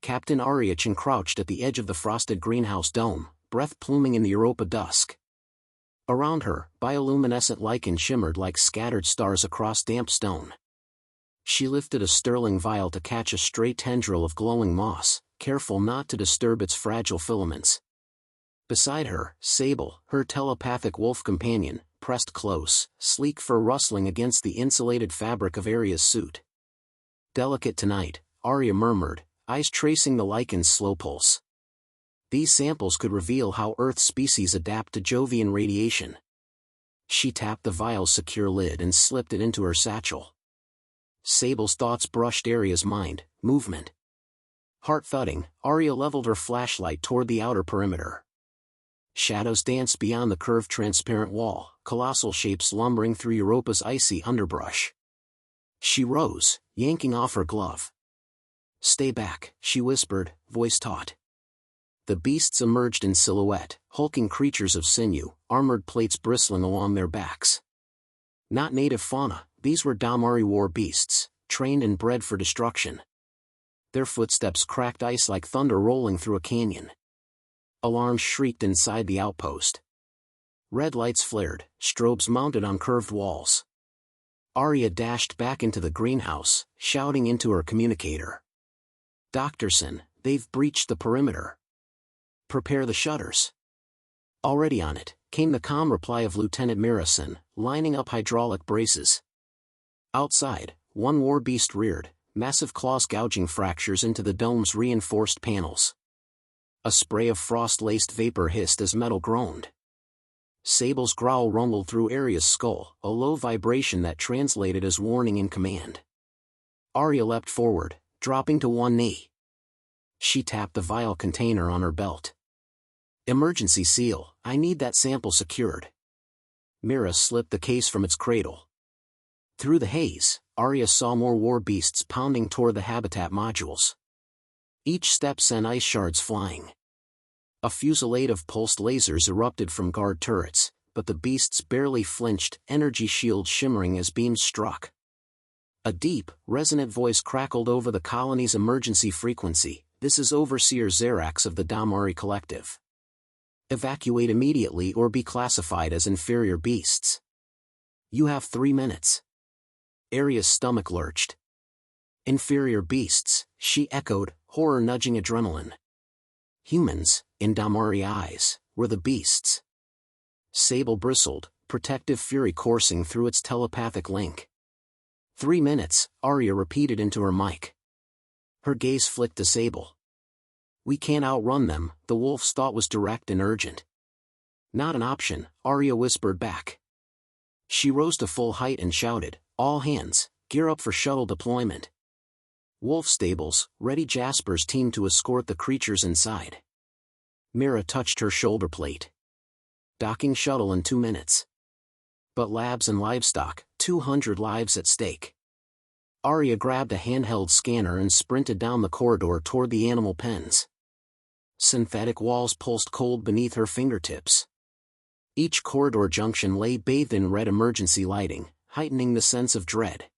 Captain Ariachin crouched at the edge of the frosted greenhouse dome, breath pluming in the Europa dusk. Around her, bioluminescent lichen shimmered like scattered stars across damp stone. She lifted a sterling vial to catch a stray tendril of glowing moss, careful not to disturb its fragile filaments. Beside her, Sable, her telepathic wolf companion, pressed close, sleek fur rustling against the insulated fabric of Aria's suit. Delicate tonight, Aria murmured, eyes tracing the lichen's slow pulse. These samples could reveal how Earth species adapt to Jovian radiation. She tapped the vial's secure lid and slipped it into her satchel. Sable's thoughts brushed Aria's mind, movement. Heart thudding, Aria leveled her flashlight toward the outer perimeter. Shadows danced beyond the curved transparent wall, colossal shapes lumbering through Europa's icy underbrush. She rose, yanking off her glove. "Stay back," she whispered, voice taut. The beasts emerged in silhouette, hulking creatures of sinew, armored plates bristling along their backs. Not native fauna, these were Damari war beasts, trained and bred for destruction. Their footsteps cracked ice like thunder rolling through a canyon. Alarms shrieked inside the outpost. Red lights flared, strobes mounted on curved walls. Aria dashed back into the greenhouse, shouting into her communicator. "Doctorson, they've breached the perimeter. Prepare the shutters." "Already on it," came the calm reply of Lieutenant Mirison, lining up hydraulic braces. Outside, one war beast reared, massive claws gouging fractures into the dome's reinforced panels. A spray of frost-laced vapor hissed as metal groaned. Sable's growl rumbled through Aria's skull, a low vibration that translated as warning in command. Aria leapt forward, dropping to one knee. She tapped the vial container on her belt. "Emergency seal, I need that sample secured." Mira slipped the case from its cradle. Through the haze, Aria saw more war beasts pounding toward the habitat modules. Each step sent ice shards flying. A fusillade of pulsed lasers erupted from guard turrets, but the beasts barely flinched, energy shields shimmering as beams struck. A deep, resonant voice crackled over the colony's emergency frequency. "This is Overseer Xerax of the Damari Collective. Evacuate immediately or be classified as inferior beasts. You have 3 minutes." Aria's stomach lurched. "Inferior beasts," she echoed, horror nudging adrenaline. Humans, in Damari eyes, were the beasts. Sable bristled, protective fury coursing through its telepathic link. 3 minutes, Aria repeated into her mic. Her gaze flicked to Sable. "We can't outrun them," the wolf's thought was direct and urgent. "Not an option," Aria whispered back. She rose to full height and shouted, "All hands, gear up for shuttle deployment." Wolf stables, ready Jaspers teamed to escort the creatures inside. Mira touched her shoulder plate. "Docking shuttle in 2 minutes. But labs and livestock, 200 lives at stake." Aria grabbed a handheld scanner and sprinted down the corridor toward the animal pens. Synthetic walls pulsed cold beneath her fingertips. Each corridor junction lay bathed in red emergency lighting, heightening the sense of dread.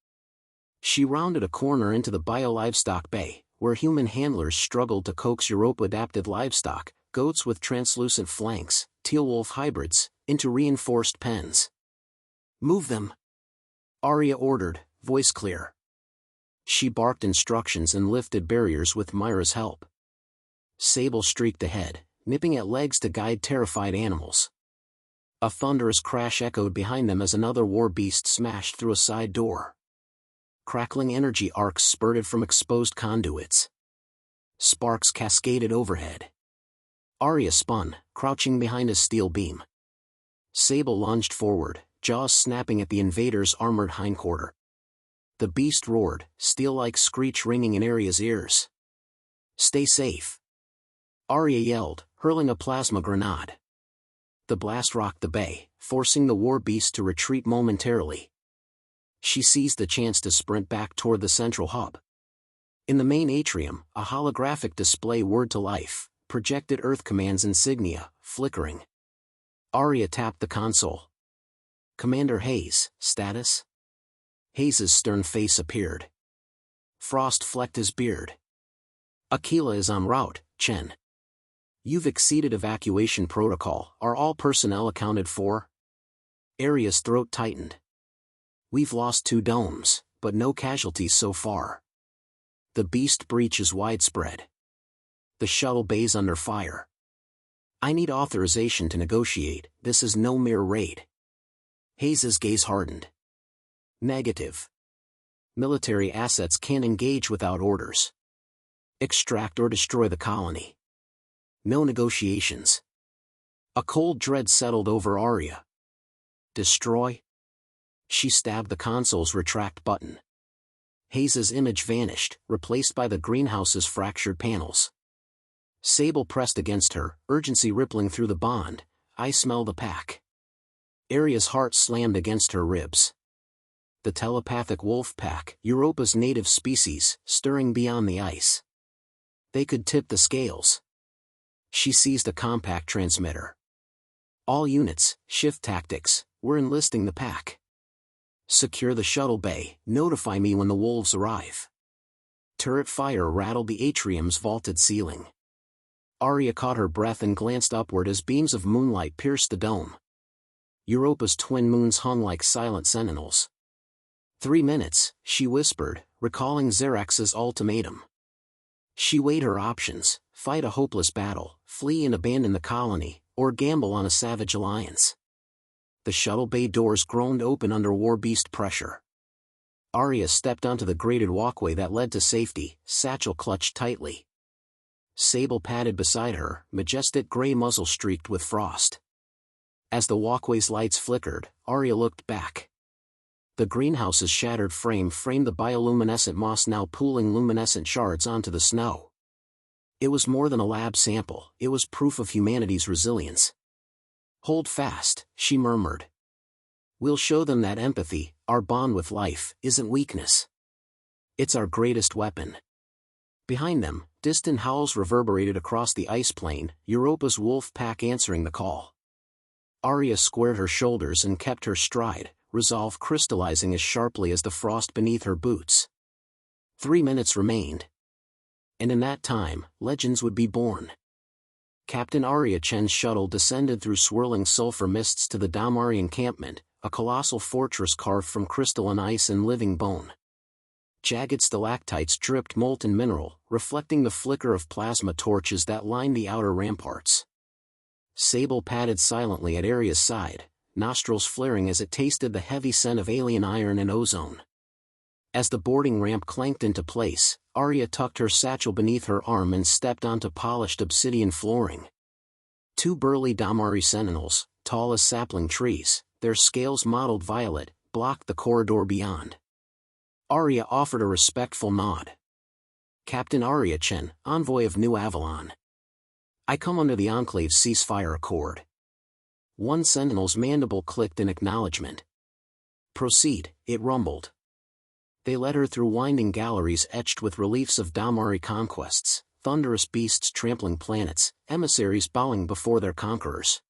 She rounded a corner into the bio-livestock bay, where human handlers struggled to coax Europa-adapted livestock, goats with translucent flanks, teal-wolf hybrids, into reinforced pens. "Move them!" Aria ordered, voice clear. She barked instructions and lifted barriers with Myra's help. Sable streaked ahead, nipping at legs to guide terrified animals. A thunderous crash echoed behind them as another war beast smashed through a side door. Crackling energy arcs spurted from exposed conduits. Sparks cascaded overhead. Aria spun, crouching behind a steel beam. Sable lunged forward, jaws snapping at the invader's armored hindquarter. The beast roared, steel-like screech ringing in Aria's ears. "Stay safe!" Aria yelled, hurling a plasma grenade. The blast rocked the bay, forcing the war beast to retreat momentarily. She seized the chance to sprint back toward the central hub. In the main atrium, a holographic display whirred to life, projected Earth Command's insignia, flickering. Aria tapped the console. "Commander Hayes, status?" Hayes's stern face appeared. Frost flecked his beard. Aquila is en route, Chen. You've exceeded evacuation protocol. Are all personnel accounted for? Aria's throat tightened. We've lost 2 domes, but no casualties so far. The beast breach is widespread. The shuttle bay's under fire. I need authorization to negotiate. This is no mere raid. Hayes's gaze hardened. Negative. Military assets can't engage without orders. Extract or destroy the colony. No negotiations. A cold dread settled over Aria. Destroy? She stabbed the console's retract button. Hayes's image vanished, replaced by the greenhouse's fractured panels. Sable pressed against her, urgency rippling through the bond. I smell the pack. Aria's heart slammed against her ribs. The telepathic wolf pack, Europa's native species, stirring beyond the ice. They could tip the scales. She seized a compact transmitter. All units, shift tactics, we're enlisting the pack. Secure the shuttle bay, notify me when the wolves arrive. Turret fire rattled the atrium's vaulted ceiling. Aria caught her breath and glanced upward as beams of moonlight pierced the dome. Europa's twin moons hung like silent sentinels. 3 minutes, she whispered, recalling Xerax's ultimatum. She weighed her options: fight a hopeless battle, flee and abandon the colony, or gamble on a savage alliance. The shuttle bay doors groaned open under war-beast pressure. Aria stepped onto the grated walkway that led to safety, satchel clutched tightly. Sable padded beside her, majestic gray muzzle streaked with frost. As the walkway's lights flickered, Aria looked back. The greenhouse's shattered frame framed the bioluminescent moss now pooling luminescent shards onto the snow. It was more than a lab sample, it was proof of humanity's resilience. Hold fast, she murmured. We'll show them that empathy, our bond with life, isn't weakness. It's our greatest weapon. Behind them, distant howls reverberated across the ice plain, Europa's wolf pack answering the call. Aria squared her shoulders and kept her stride, resolve crystallizing as sharply as the frost beneath her boots. 3 minutes remained. And in that time, legends would be born. Captain Aria Chen's shuttle descended through swirling sulfur mists to the Damari encampment, a colossal fortress carved from crystalline ice and living bone. Jagged stalactites dripped molten mineral, reflecting the flicker of plasma torches that lined the outer ramparts. Sable padded silently at Aria's side, nostrils flaring as it tasted the heavy scent of alien iron and ozone. As the boarding ramp clanked into place, Aria tucked her satchel beneath her arm and stepped onto polished obsidian flooring. 2 burly Damari sentinels, tall as sapling trees, their scales mottled violet, blocked the corridor beyond. Aria offered a respectful nod. Captain Aria Chen, envoy of New Avalon. I come under the Enclave's ceasefire accord. One sentinel's mandible clicked in acknowledgement. Proceed, it rumbled. They led her through winding galleries etched with reliefs of Damari conquests, thunderous beasts trampling planets, emissaries bowing before their conquerors.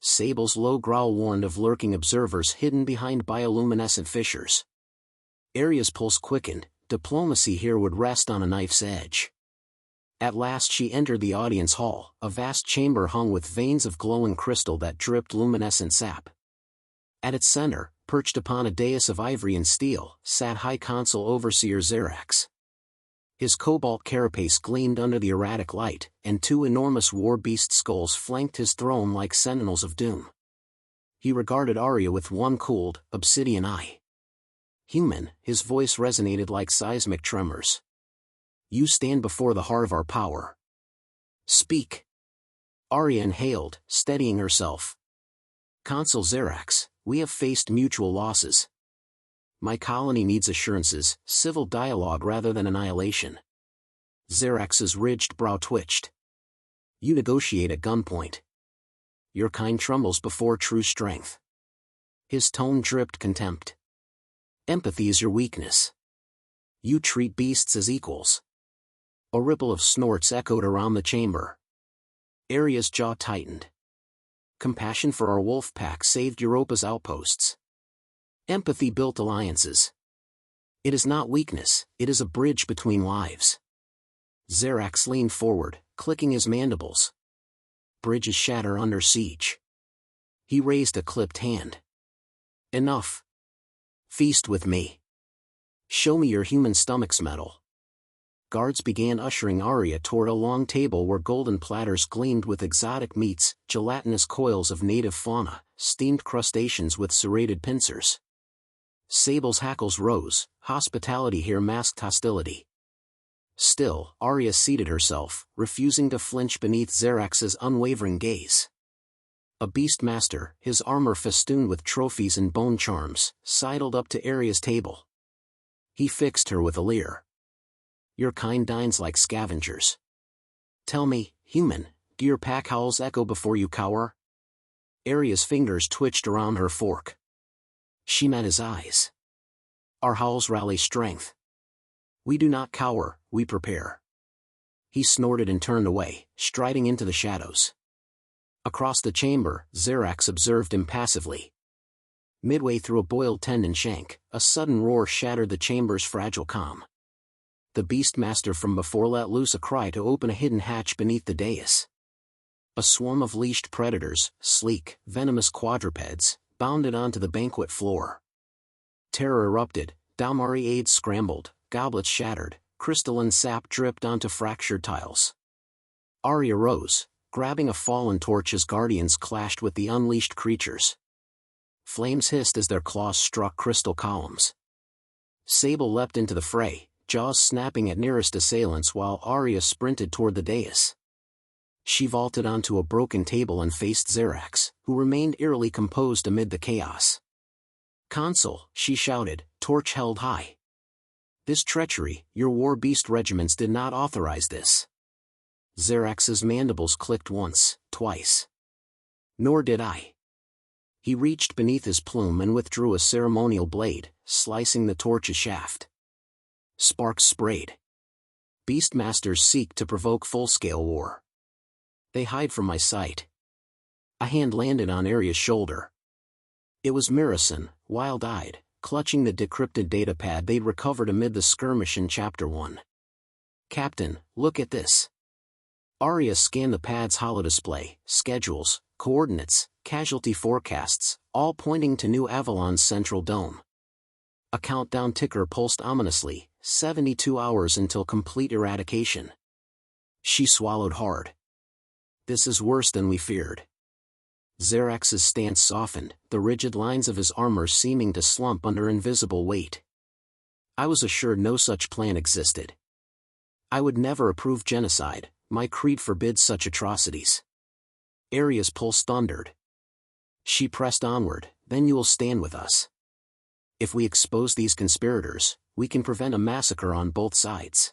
Sable's low growl warned of lurking observers hidden behind bioluminescent fissures. Aria's pulse quickened, diplomacy here would rest on a knife's edge. At last she entered the audience hall, a vast chamber hung with veins of glowing crystal that dripped luminescent sap. At its center, perched upon a dais of ivory and steel, sat High Consul Overseer Xerax. His cobalt carapace gleamed under the erratic light, and 2 enormous war-beast skulls flanked his throne like sentinels of doom. He regarded Aria with one cooled, obsidian eye. Human, his voice resonated like seismic tremors. You stand before the heart of our power. Speak. Aria inhaled, steadying herself. Consul Xerax, we have faced mutual losses. My colony needs assurances, civil dialogue rather than annihilation. Xerax's ridged brow twitched. You negotiate at gunpoint. Your kind trembles before true strength. His tone dripped contempt. Empathy is your weakness. You treat beasts as equals. A ripple of snorts echoed around the chamber. Aria's jaw tightened. Compassion for our wolf pack saved Europa's outposts. Empathy built alliances. It is not weakness, it is a bridge between lives. Zerax leaned forward, clicking his mandibles. Bridges shatter under siege. He raised a clipped hand. Enough. Feast with me. Show me your human stomach's metal. Guards began ushering Arya toward a long table where golden platters gleamed with exotic meats, gelatinous coils of native fauna, steamed crustaceans with serrated pincers. Sable's hackles rose, hospitality here masked hostility. Still, Arya seated herself, refusing to flinch beneath Zerax's unwavering gaze. A beastmaster, his armor festooned with trophies and bone charms, sidled up to Arya's table. He fixed her with a leer. Your kind dines like scavengers. Tell me, human, do your pack howls echo before you cower? Arya's fingers twitched around her fork. She met his eyes. Our howls rally strength. We do not cower, we prepare. He snorted and turned away, striding into the shadows. Across the chamber, Zerax observed impassively. Midway through a boiled tendon shank, a sudden roar shattered the chamber's fragile calm. The beastmaster from before let loose a cry to open a hidden hatch beneath the dais. A swarm of leashed predators, sleek, venomous quadrupeds, bounded onto the banquet floor. Terror erupted, Dalmari aides scrambled, goblets shattered, crystalline sap dripped onto fractured tiles. Arya rose, grabbing a fallen torch as guardians clashed with the unleashed creatures. Flames hissed as their claws struck crystal columns. Sable leapt into the fray, jaws snapping at nearest assailants while Arya sprinted toward the dais. She vaulted onto a broken table and faced Zerax, who remained eerily composed amid the chaos. Consul, she shouted, torch held high. This treachery, your war beast regiments did not authorize this. Zerax's mandibles clicked once, twice. Nor did I. He reached beneath his plume and withdrew a ceremonial blade, slicing the torch's shaft. Sparks sprayed. Beastmasters seek to provoke full-scale war. They hide from my sight. A hand landed on Arya's shoulder. It was Mirison, wild-eyed, clutching the decrypted datapad they'd recovered amid the skirmish in Chapter 1. Captain, look at this. Arya scanned the pad's holodisplay, schedules, coordinates, casualty forecasts, all pointing to New Avalon's central dome. A countdown ticker pulsed ominously, 72 hours until complete eradication. She swallowed hard. This is worse than we feared. Zerax's stance softened, the rigid lines of his armor seeming to slump under invisible weight. I was assured no such plan existed. I would never approve genocide, my creed forbids such atrocities. Arya's pulse thundered. She pressed onward, then you will stand with us. If we expose these conspirators, we can prevent a massacre on both sides.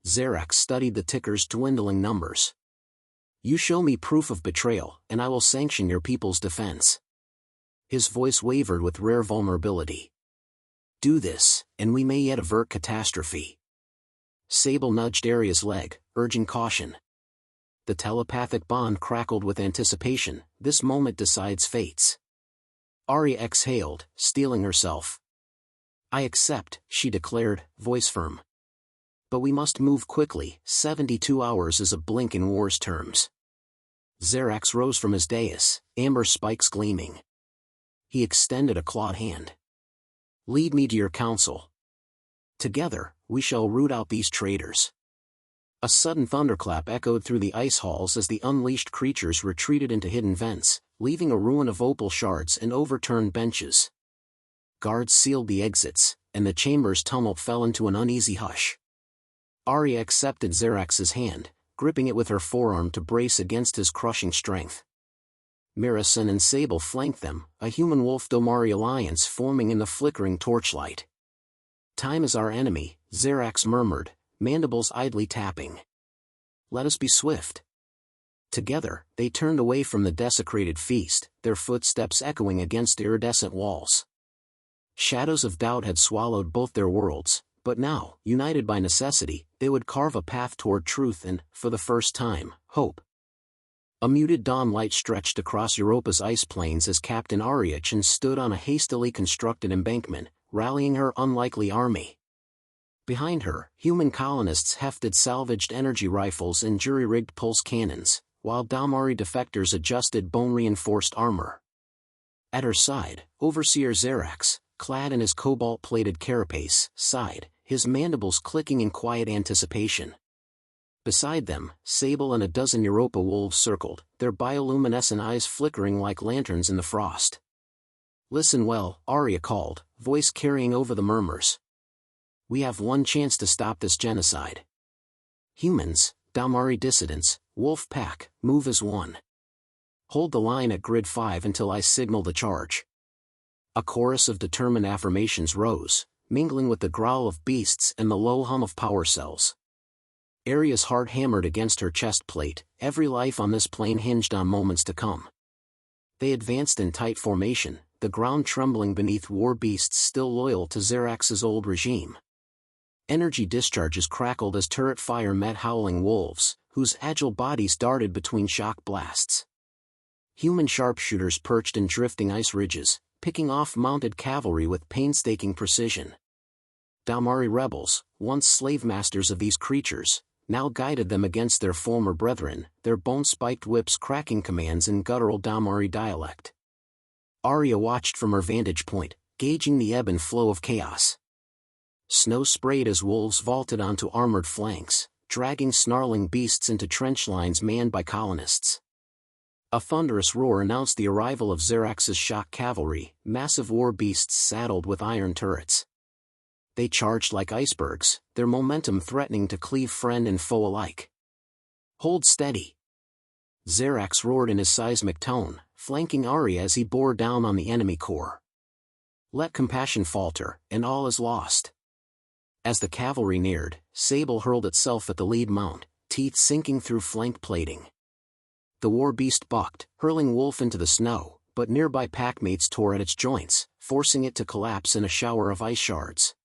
Zerax studied the ticker's dwindling numbers. You show me proof of betrayal, and I will sanction your people's defense. His voice wavered with rare vulnerability. Do this, and we may yet avert catastrophe. Sable nudged Arya's leg, urging caution. The telepathic bond crackled with anticipation, this moment decides fates. Arya exhaled, steeling herself. I accept, she declared, voice firm. But we must move quickly, 72 hours is a blink in war's terms. Zerax rose from his dais, amber spikes gleaming. He extended a clawed hand. Lead me to your council. Together, we shall root out these traitors. A sudden thunderclap echoed through the ice halls as the unleashed creatures retreated into hidden vents, leaving a ruin of opal shards and overturned benches. Guards sealed the exits, and the chamber's tumult fell into an uneasy hush. Arya accepted Zerax's hand, gripping it with her forearm to brace against his crushing strength. Mirison and Sable flanked them, a human wolf-Domari alliance forming in the flickering torchlight. Time is our enemy, Zerax murmured, mandibles idly tapping. Let us be swift. Together, they turned away from the desecrated feast, their footsteps echoing against iridescent walls. Shadows of doubt had swallowed both their worlds, but now, united by necessity, they would carve a path toward truth and, for the first time, hope. A muted dawn light stretched across Europa's ice plains as Captain Ariachin stood on a hastily constructed embankment, rallying her unlikely army. Behind her, human colonists hefted salvaged energy rifles and jury-rigged pulse cannons, while Dalmari defectors adjusted bone-reinforced armor. At her side, Overseer Xerax, clad in his cobalt-plated carapace, sighed, his mandibles clicking in quiet anticipation. Beside them, Sable and a dozen Europa wolves circled, their bioluminescent eyes flickering like lanterns in the frost. "Listen well," Arya called, voice carrying over the murmurs. "We have one chance to stop this genocide. Humans, Dalmari dissidents, Wolf Pack, move as one. Hold the line at Grid 5 until I signal the charge." A chorus of determined affirmations rose, mingling with the growl of beasts and the low hum of power cells. Arya's heart hammered against her chest plate, every life on this plane hinged on moments to come. They advanced in tight formation, the ground trembling beneath war beasts still loyal to Xerax's old regime. Energy discharges crackled as turret fire met howling wolves, whose agile bodies darted between shock blasts. Human sharpshooters perched in drifting ice ridges, picking off mounted cavalry with painstaking precision. Dalmari rebels, once slave masters of these creatures, now guided them against their former brethren, their bone-spiked whips cracking commands in guttural Dalmari dialect. Arya watched from her vantage point, gauging the ebb and flow of chaos. Snow sprayed as wolves vaulted onto armored flanks, dragging snarling beasts into trench lines manned by colonists. A thunderous roar announced the arrival of Xerax's shock cavalry, massive war beasts saddled with iron turrets. They charged like icebergs, their momentum threatening to cleave friend and foe alike. "Hold steady!" Xerax roared in his seismic tone, flanking Arya as he bore down on the enemy corps. "Let compassion falter, and all is lost." As the cavalry neared, Sable hurled itself at the lead mount, teeth sinking through flank plating. The war beast bucked, hurling Wolf into the snow, but nearby packmates tore at its joints, forcing it to collapse in a shower of ice shards.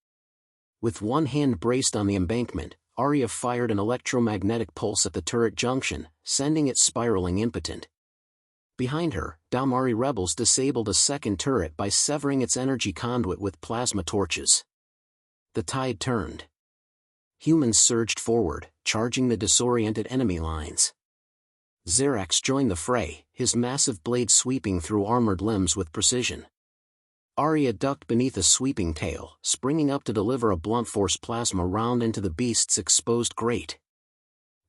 With one hand braced on the embankment, Arya fired an electromagnetic pulse at the turret junction, sending it spiraling impotent. Behind her, Dalmari rebels disabled a second turret by severing its energy conduit with plasma torches. The tide turned. Humans surged forward, charging the disoriented enemy lines. Xerax joined the fray, his massive blade sweeping through armored limbs with precision. Arya ducked beneath a sweeping tail, springing up to deliver a blunt force plasma round into the beast's exposed grate.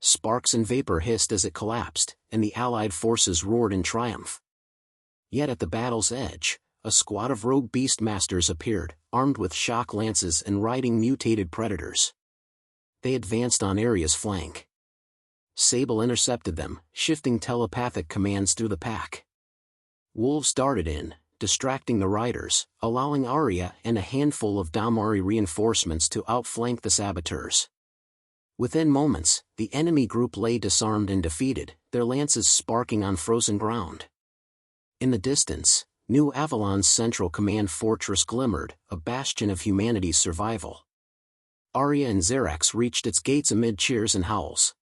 Sparks and vapor hissed as it collapsed, and the allied forces roared in triumph. Yet at the battle's edge, a squad of rogue beastmasters appeared, armed with shock lances and riding mutated predators. They advanced on Arya's flank. Sable intercepted them, shifting telepathic commands through the pack. Wolves darted in, distracting the riders, allowing Arya and a handful of Dalmari reinforcements to outflank the saboteurs. Within moments, the enemy group lay disarmed and defeated, their lances sparking on frozen ground. In the distance, New Avalon's central command fortress glimmered, a bastion of humanity's survival. Arya and Xerax reached its gates amid cheers and howls.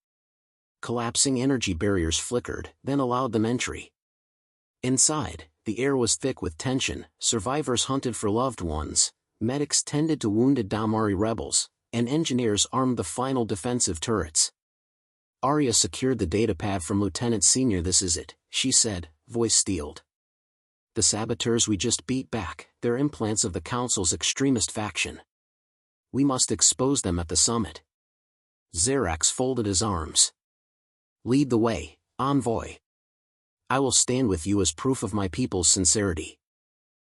Collapsing energy barriers flickered, then allowed them entry. Inside, the air was thick with tension, survivors hunted for loved ones, medics tended to wounded Dalmari rebels, and engineers armed the final defensive turrets. Arya secured the datapad from Lieutenant Senior. "This is it," she said, voice steeled. "The saboteurs we just beat back, they're implants of the Council's extremist faction. We must expose them at the summit." Xerax folded his arms. "Lead the way, envoy. I will stand with you as proof of my people's sincerity."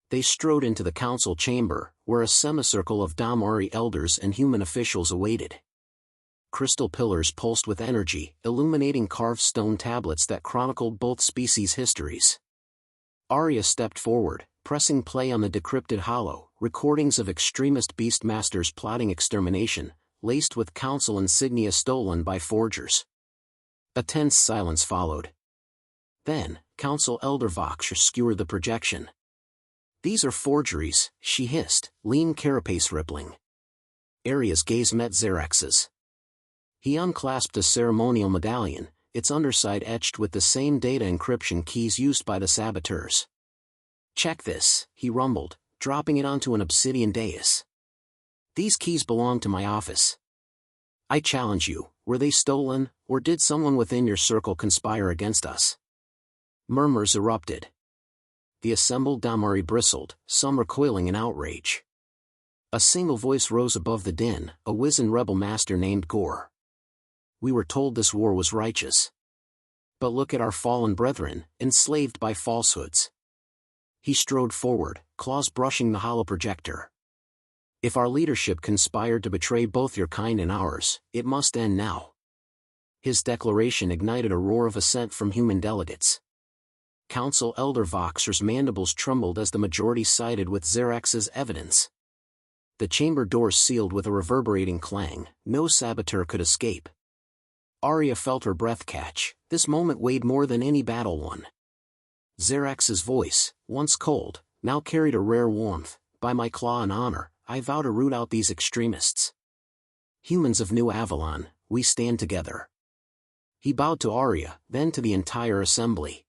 They strode into the council chamber, where a semicircle of Dalmari elders and human officials awaited. Crystal pillars pulsed with energy, illuminating carved stone tablets that chronicled both species' histories. Arya stepped forward, pressing play on the decrypted holo, recordings of extremist beastmasters plotting extermination, laced with council insignia stolen by forgers. A tense silence followed. Then, Council Elder Vox skewered the projection. "These are forgeries," she hissed, lean carapace rippling. Arya's gaze met Xerax's. He unclasped a ceremonial medallion, its underside etched with the same data encryption keys used by the saboteurs. "Check this," he rumbled, dropping it onto an obsidian dais. These keys belong to my office. I challenge you, were they stolen, or did someone within your circle conspire against us? Murmurs erupted. The assembled Damari bristled, some recoiling in outrage. A single voice rose above the din, a wizened rebel master named Gore. We were told this war was righteous. But look at our fallen brethren, enslaved by falsehoods. He strode forward, claws brushing the hollow projector. If our leadership conspired to betray both your kind and ours, it must end now. His declaration ignited a roar of assent from human delegates. Council Elder Voxer's mandibles trembled as the majority sided with Xerax's evidence. The chamber doors sealed with a reverberating clang, no saboteur could escape. Arya felt her breath catch, this moment weighed more than any battle won. Xerax's voice, once cold, now carried a rare warmth. By my claw and honor, I vow to root out these extremists. Humans of New Avalon, we stand together. He bowed to Arya, then to the entire assembly.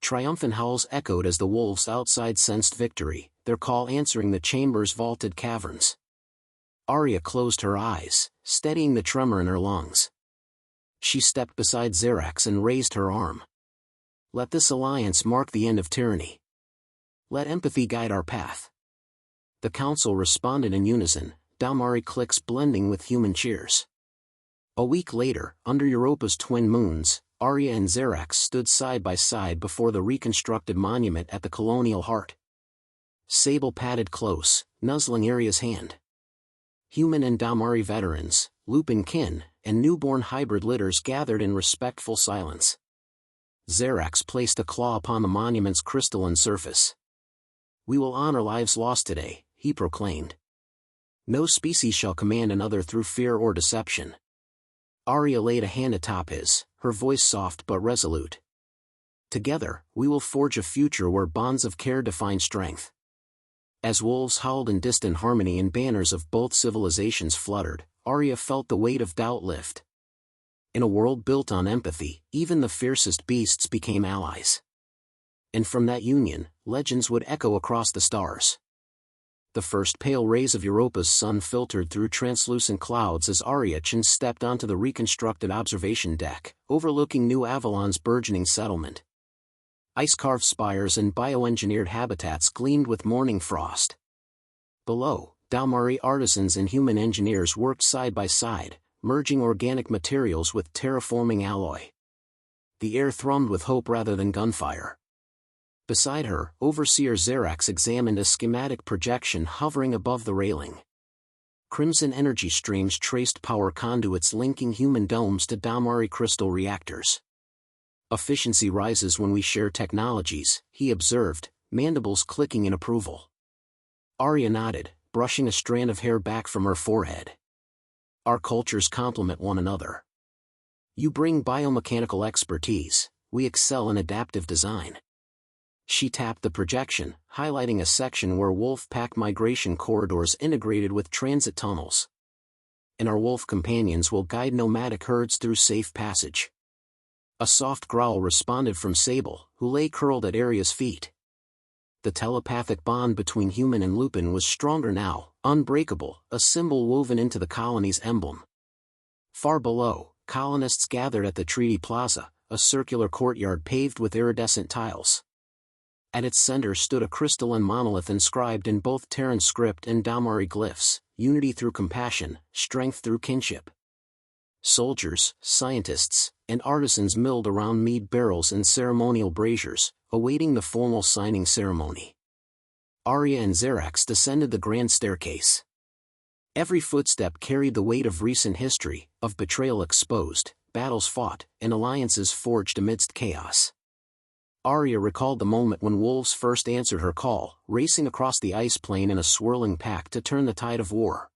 Triumphant howls echoed as the wolves outside sensed victory, their call answering the chamber's vaulted caverns. Arya closed her eyes, steadying the tremor in her lungs. She stepped beside Xerax and raised her arm. Let this alliance mark the end of tyranny. Let empathy guide our path. The council responded in unison, Damari clicks blending with human cheers. A week later, under Europa's twin moons, Arya and Xerax stood side by side before the reconstructed monument at the colonial heart. Sable padded close, nuzzling Arya's hand. Human and Damari veterans, Lupin kin, and newborn hybrid litters gathered in respectful silence. Xerax placed a claw upon the monument's crystalline surface. We will honor lives lost today, he proclaimed. No species shall command another through fear or deception. Arya laid a hand atop his, her voice soft but resolute. Together, we will forge a future where bonds of care define strength. As wolves howled in distant harmony and banners of both civilizations fluttered, Arya felt the weight of doubt lift. In a world built on empathy, even the fiercest beasts became allies. And from that union, legends would echo across the stars. The first pale rays of Europa's sun filtered through translucent clouds as Arya stepped onto the reconstructed observation deck, overlooking New Avalon's burgeoning settlement. Ice-carved spires and bioengineered habitats gleamed with morning frost. Below, Damari artisans and human engineers worked side by side, merging organic materials with terraforming alloy. The air thrummed with hope rather than gunfire. Beside her, Overseer Xerax examined a schematic projection hovering above the railing. Crimson energy streams traced power conduits linking human domes to Damari crystal reactors. Efficiency rises when we share technologies, he observed, mandibles clicking in approval. Arya nodded, brushing a strand of hair back from her forehead. Our cultures complement one another. You bring biomechanical expertise, we excel in adaptive design. She tapped the projection, highlighting a section where wolf pack migration corridors integrated with transit tunnels. And our wolf companions will guide nomadic herds through safe passage. A soft growl responded from Sable, who lay curled at Arya's feet. The telepathic bond between human and Lupin was stronger now, unbreakable, a symbol woven into the colony's emblem. Far below, colonists gathered at the Treaty Plaza, a circular courtyard paved with iridescent tiles. At its center stood a crystalline monolith inscribed in both Terran script and Damari glyphs, unity through compassion, strength through kinship. Soldiers, scientists, and artisans milled around mead barrels and ceremonial braziers, awaiting the formal signing ceremony. Arya and Xerax descended the grand staircase. Every footstep carried the weight of recent history, of betrayal exposed, battles fought, and alliances forged amidst chaos. Arya recalled the moment when wolves first answered her call, racing across the ice plain in a swirling pack to turn the tide of war.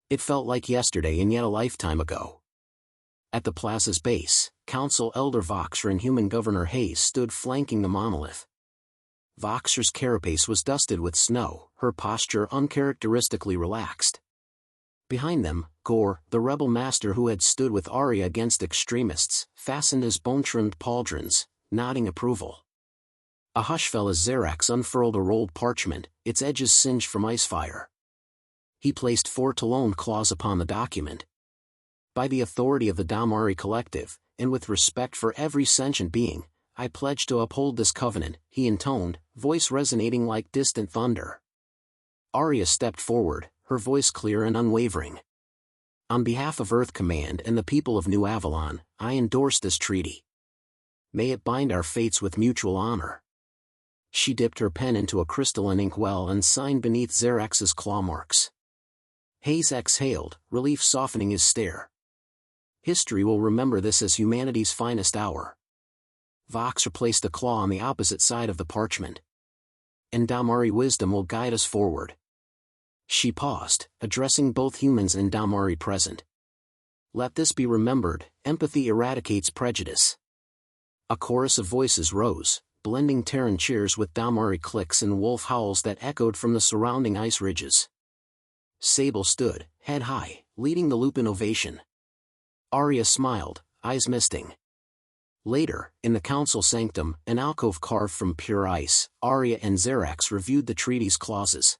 It felt like yesterday and yet a lifetime ago. At the plaza's base, Council Elder Voxer and Human Governor Hayes stood flanking the monolith. Voxer's carapace was dusted with snow, her posture uncharacteristically relaxed. Behind them, Gore, the rebel master who had stood with Arya against extremists, fastened his bone-trimmed pauldrons, nodding approval. A hush fell as Xerax unfurled a rolled parchment, its edges singed from ice fire. He placed 4 Talon claws upon the document. By the authority of the Damari Collective, and with respect for every sentient being, I pledge to uphold this covenant, he intoned, voice resonating like distant thunder. Arya stepped forward, her voice clear and unwavering. On behalf of Earth Command and the people of New Avalon, I endorse this treaty. May it bind our fates with mutual honor. She dipped her pen into a crystalline inkwell and signed beneath Zerax's claw marks. Hayes exhaled, relief softening his stare. History will remember this as humanity's finest hour. Vox replaced a claw on the opposite side of the parchment. And Damari wisdom will guide us forward. She paused, addressing both humans and Damari present. Let this be remembered, empathy eradicates prejudice. A chorus of voices rose, blending Terran cheers with Damari clicks and wolf howls that echoed from the surrounding ice ridges. Sable stood, head high, leading the Lupin ovation. Arya smiled, eyes misting. Later, in the council sanctum, an alcove carved from pure ice, Arya and Zerax reviewed the treaty's clauses.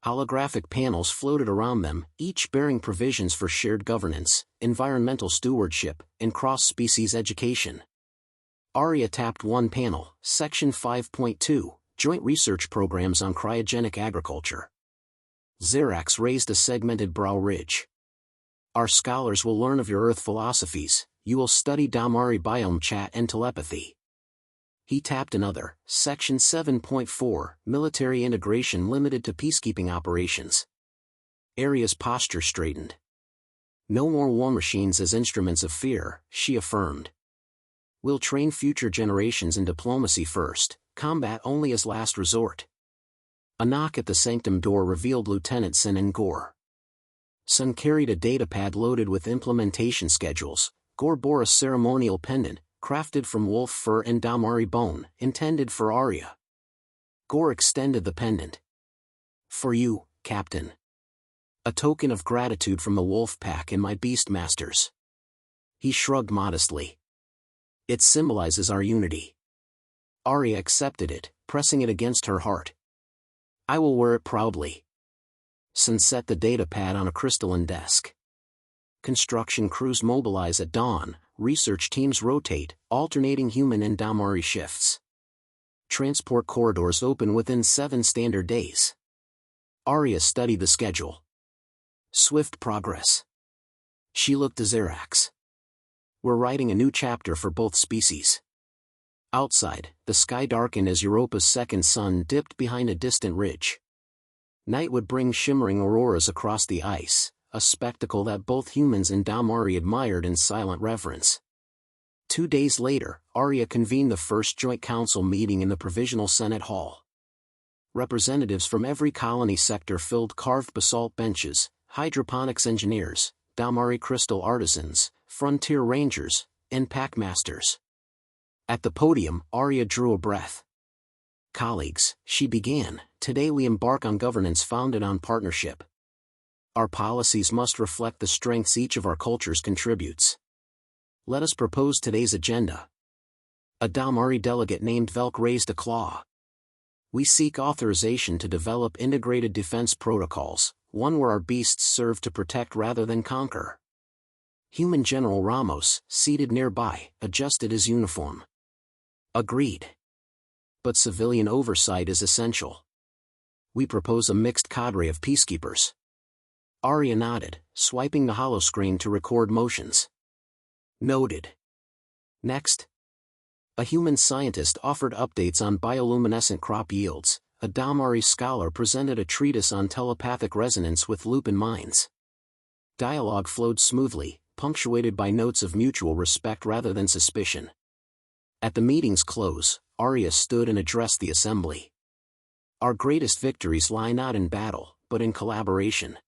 Holographic panels floated around them, each bearing provisions for shared governance, environmental stewardship, and cross-species education. Arya tapped one panel, Section 5.2, Joint Research Programs on Cryogenic Agriculture. Zerax raised a segmented brow ridge. Our scholars will learn of your Earth philosophies, you will study Damari biome chat and telepathy. He tapped another, Section 7.4, Military Integration limited to peacekeeping operations. Arya's posture straightened. No more war machines as instruments of fear, she affirmed. We'll train future generations in diplomacy first, combat only as last resort. A knock at the sanctum door revealed Lieutenant Sin Gore. Sun carried a datapad loaded with implementation schedules. Gore bore a ceremonial pendant, crafted from wolf fur and Damari bone, intended for Arya. Gore extended the pendant. For you, Captain. A token of gratitude from the wolf pack and my beast masters. He shrugged modestly. It symbolizes our unity. Arya accepted it, pressing it against her heart. I will wear it proudly. Sun set the datapad on a crystalline desk. Construction crews mobilize at dawn, research teams rotate, alternating human and Damari shifts. Transport corridors open within 7 standard days. Arya studied the schedule. Swift progress. She looked to Zerax. We're writing a new chapter for both species. Outside, the sky darkened as Europa's second sun dipped behind a distant ridge. Night would bring shimmering auroras across the ice, a spectacle that both humans and Damari admired in silent reverence. 2 days later, Arya convened the first Joint Council meeting in the Provisional Senate Hall. Representatives from every colony sector filled carved basalt benches, hydroponics engineers, Damari crystal artisans, frontier rangers, and packmasters. At the podium, Arya drew a breath. Colleagues, she began, today we embark on governance founded on partnership. Our policies must reflect the strengths each of our cultures contributes. Let us propose today's agenda. A Damari delegate named Velk raised a claw. We seek authorization to develop integrated defense protocols, one where our beasts serve to protect rather than conquer. Human General Ramos, seated nearby, adjusted his uniform. Agreed. But civilian oversight is essential. We propose a mixed cadre of peacekeepers. Arya nodded, swiping the holoscreen to record motions. Noted. Next. A human scientist offered updates on bioluminescent crop yields. A Damari scholar presented a treatise on telepathic resonance with Lupin minds. Dialogue flowed smoothly, punctuated by notes of mutual respect rather than suspicion. At the meeting's close, Arya stood and addressed the assembly. Our greatest victories lie not in battle, but in collaboration.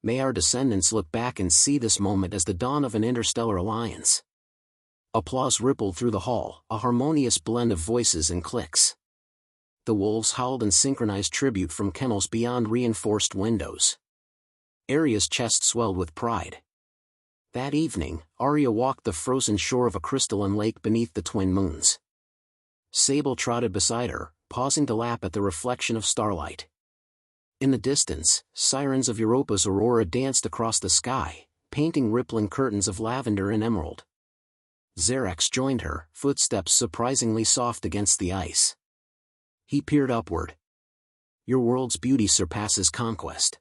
May our descendants look back and see this moment as the dawn of an interstellar alliance. Applause rippled through the hall, a harmonious blend of voices and clicks. The wolves howled in synchronized tribute from kennels beyond reinforced windows. Arya's chest swelled with pride. That evening, Arya walked the frozen shore of a crystalline lake beneath the twin moons. Sable trotted beside her, pausing to lap at the reflection of starlight. In the distance, sirens of Europa's aurora danced across the sky, painting rippling curtains of lavender and emerald. Xerax joined her, footsteps surprisingly soft against the ice. He peered upward. Your world's beauty surpasses conquest.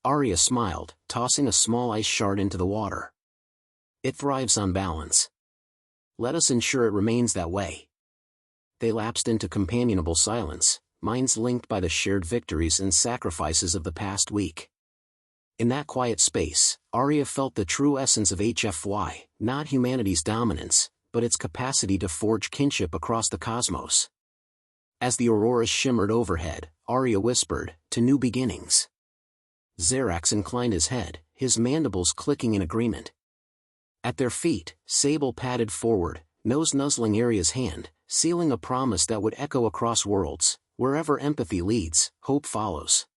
Arya smiled, tossing a small ice shard into the water. It thrives on balance. Let us ensure it remains that way. They lapsed into companionable silence, minds linked by the shared victories and sacrifices of the past week. In that quiet space, Arya felt the true essence of HFY, not humanity's dominance, but its capacity to forge kinship across the cosmos. As the auroras shimmered overhead, Arya whispered, "To new beginnings." Xerax inclined his head, his mandibles clicking in agreement. At their feet, Sable padded forward, nose nuzzling Arya's hand, sealing a promise that would echo across worlds: wherever empathy leads, hope follows.